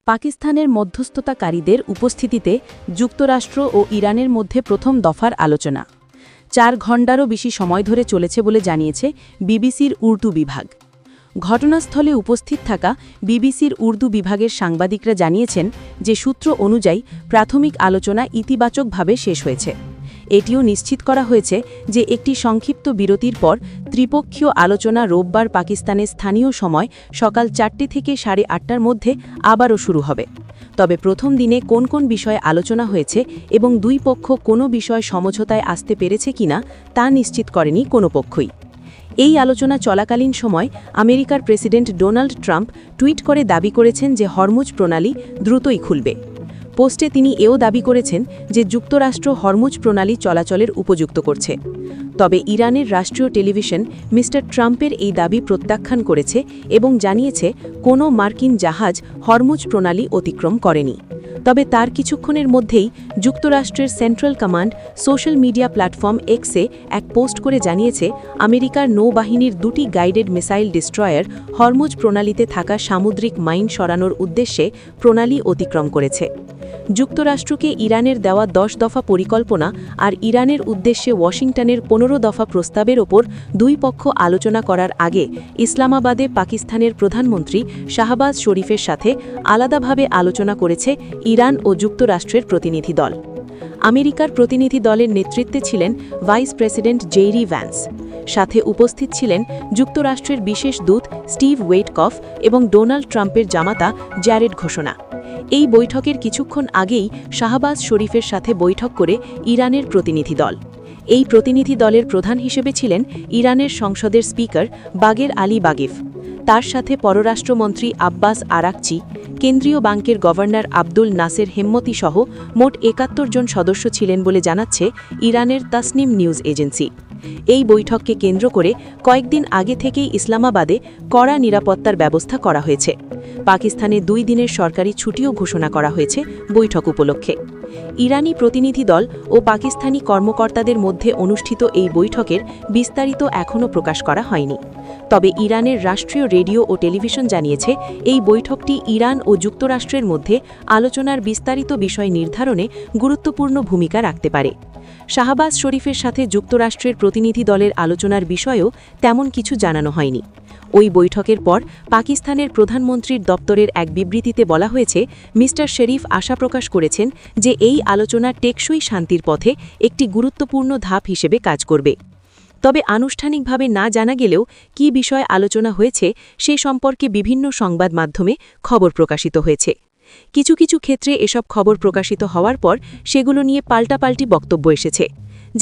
পাকিস্তানের মধ্যস্থতাকারীদের উপস্থিতিতে যুক্তরাষ্ট্র ও ইরানের মধ্যে প্রথম দফার আলোচনা ৪ ঘণ্টারও বেশি সময় ধরে চলেছে বলে জানিয়েছে বিবিসির উর্দু বিভাগ। ঘটনাস্থলে উপস্থিত থাকা বিবিসির উর্দু বিভাগের সাংবাদিকরা জানিয়েছেন যে সূত্র অনুযায়ী প্রাথমিক আলোচনা ইতিবাচকভাবে শেষ হয়েছে। এটিও নিশ্চিত করা হয়েছে যে একটি সংক্ষিপ্ত বিরতির পর ত্রিপক্ষীয় আলোচনা রোববার পাকিস্তানের স্থানীয় সময় সকাল ৪টে থেকে ৮:৩০টার মধ্যে আবারও শুরু হবে। তবে প্রথম দিনে কোন কোন বিষয়ে আলোচনা হয়েছে এবং দুই পক্ষ কোনো বিষয় সমঝোতায় আসতে পেরেছে কিনা তা নিশ্চিত করেনি কোনো পক্ষই। এই আলোচনা চলাকালীন সময় আমেরিকার প্রেসিডেন্ট ডোনাল্ড ট্রাম্প টুইট করে দাবি করেছেন যে হরমুজ প্রণালী দ্রুতই খুলবে। পোস্টে তিনি এও দাবি করেছেন যে যুক্তরাষ্ট্র হরমুজ প্রণালী চলাচলের উপযুক্ত করছে। তবে ইরানের রাষ্ট্রীয় টেলিভিশন মিস্টার ট্রাম্পের এই দাবি প্রত্যাখ্যান করেছে এবং জানিয়েছে কোনো মার্কিন জাহাজ হরমুজ প্রণালী অতিক্রম করেনি। তবে তার কিছুক্ষণের মধ্যেই যুক্তরাষ্ট্রের central command social media platform এক্সে এক পোস্ট করে জানিয়েছে আমেরিকার নৌবাহিনীর 2টি গাইডেড মিসাইল ডিস্ট্রয়ার হরমুজ প্রণালীতে থাকা সামুদ্রিক মাইন সরানোর উদ্দেশ্যে প্রণালী অতিক্রম করেছে। যুক্তরাষ্ট্রকে ইরানের দেওয়া 10 দফা পরিকল্পনা আর ইরানের উদ্দেশ্যে ওয়াশিংটনের 15 দফা প্রস্তাবের ওপর দুই পক্ষ আলোচনা করার আগে ইসলামাবাদে পাকিস্তানের প্রধানমন্ত্রী শাহবাজ শরীফের সাথে আলাদাভাবে আলোচনা করেছে ইরান ও যুক্তরাষ্ট্রের প্রতিনিধি দল। আমেরিকার প্রতিনিধি দলের নেতৃত্বে ছিলেন ভাইস প্রেসিডেন্ট জেরি ভ্যান্স। সাথে উপস্থিত ছিলেন যুক্তরাষ্ট্রের বিশেষ দূত স্টিভ ওয়েটকফ এবং ডোনাল্ড ট্রাম্পের জামাতা জ্যারেড ঘোষণা। এই বৈঠকের কিছুক্ষণ আগেই শাহবাজ শরীফের সাথে বৈঠক করে ইরানের প্রতিনিধি দল। এই প্রতিনিধি দলের প্রধান হিসেবে ছিলেন ইরানের সংসদের স্পিকার বাগের আলী বাগিফ। তার সাথে পররাষ্ট্রমন্ত্রী আব্বাস আরাকচি, কেন্দ্রীয় ব্যাংকের গভর্নর আব্দুল নাসের হেম্মতি সহ মোট ৭১ জন সদস্য ছিলেন বলে জানাচ্ছে ইরানের তাসনিম নিউজ এজেন্সি। এই বৈঠককে কেন্দ্র করে কয়েকদিন আগে থেকেই ইসলামাবাদে কড়া নিরাপত্তার ব্যবস্থা করা হয়েছে। পাকিস্তানে 2 দিনের সরকারি ছুটিও ঘোষণা করা হয়েছে বৈঠক উপলক্ষে। ইরানি প্রতিনিধি দল ও পাকিস্তানি কর্মকর্তাদের মধ্যে অনুষ্ঠিত এই বৈঠকের বিস্তারিত এখনও প্রকাশ করা হয়নি। তবে ইরানের রাষ্ট্রীয় রেডিও ও টেলিভিশন জানিয়েছে এই বৈঠকটি ইরান ও যুক্তরাষ্ট্রের মধ্যে আলোচনার বিস্তারিত বিষয় নির্ধারণে গুরুত্বপূর্ণ ভূমিকা রাখতে পারে। শাহবাজ শরীফের সাথে যুক্তরাষ্ট্রের প্রতিনিধি দলের আলোচনার বিষয়েও তেমন কিছু জানানো হয়নি। ওই বৈঠকের পর পাকিস্তানের প্রধানমন্ত্রীর দপ্তরের এক বিবৃতিতে বলা হয়েছে মিস্টার শরীফ আশা প্রকাশ করেছেন যে এই আলোচনা টেকসই শান্তির পথে একটি গুরুত্বপূর্ণ ধাপ হিসেবে কাজ করবে। তবে আনুষ্ঠানিকভাবে না জানা গেলেও কী বিষয়ে আলোচনা হয়েছে সে সম্পর্কে বিভিন্ন সংবাদ মাধ্যমে খবর প্রকাশিত হয়েছে। কিছু কিছু ক্ষেত্রে এসব খবর প্রকাশিত হওয়ার পর সেগুলো নিয়ে পাল্টাপাল্টি বক্তব্য এসেছে।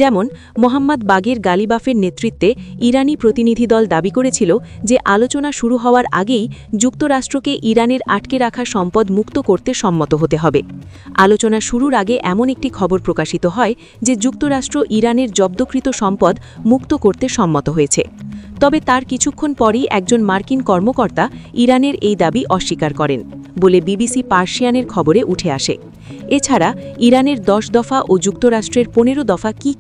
যেমন মোহাম্মদ বাগের গালিবাফের নেতৃত্বে ইরানি প্রতিনিধি দল দাবি করেছিল যে আলোচনা শুরু হওয়ার আগেই যুক্তরাষ্ট্রকে ইরানের আটকে রাখা সম্পদ মুক্ত করতে সম্মত হতে হবে। আলোচনা শুরুর আগে এমন একটি খবর প্রকাশিত হয় যে যুক্তরাষ্ট্র ইরানের জব্দকৃত সম্পদ মুক্ত করতে সম্মত হয়েছে। তবে তার কিছুক্ষণ পরই একজন মার্কিন কর্মকর্তা ইরানের এই দাবি অস্বীকার করেন বলে বিবিসি পার্সিয়ানের খবরে উঠে আসে। এছাড়া ইরানের 10 দফা ও যুক্তরাষ্ট্রের 15 দফা কি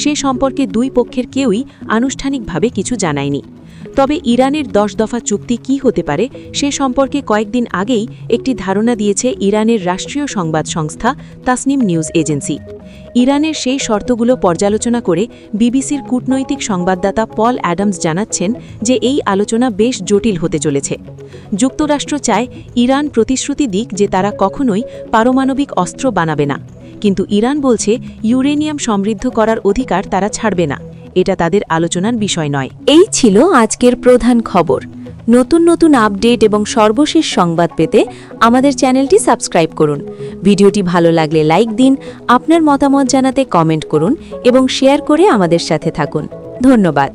সে সম্পর্কে দুই পক্ষের কেউই আনুষ্ঠানিকভাবে কিছু জানায়নি। তবে ইরানের 10 দফা চুক্তি কি হতে পারে সে সম্পর্কে কয়েকদিন আগেই একটি ধারণা দিয়েছে ইরানের রাষ্ট্রীয় সংবাদ সংস্থা তাসনিম নিউজ এজেন্সি। ইরানের সেই শর্তগুলো পর্যালোচনা করে বিবিসির কূটনৈতিক সংবাদদাতা পল অ্যাডামস জানাচ্ছেন যে এই আলোচনা বেশ জটিল হতে চলেছে। যুক্তরাষ্ট্র চায় ইরান প্রতিশ্রুতি দিক যে তারা কখনোই পারমাণবিক অস্ত্র বানাবে না, কিন্তু ইরান বলছে ইউরেনিয়াম সমৃদ্ধ করার অধিকার তারা ছাড়বে না। এটা তাদের আলোচনার বিষয় নয়। এই ছিল আজকের প্রধান খবর। নতুন নতুন আপডেট এবং সর্বশেষ সংবাদ পেতে আমাদের চ্যানেলটি সাবস্ক্রাইব করুন। ভিডিওটি ভালো লাগলে লাইক দিন, আপনার মতামত জানাতে কমেন্ট করুন এবং শেয়ার করে আমাদের সাথে থাকুন। ধন্যবাদ।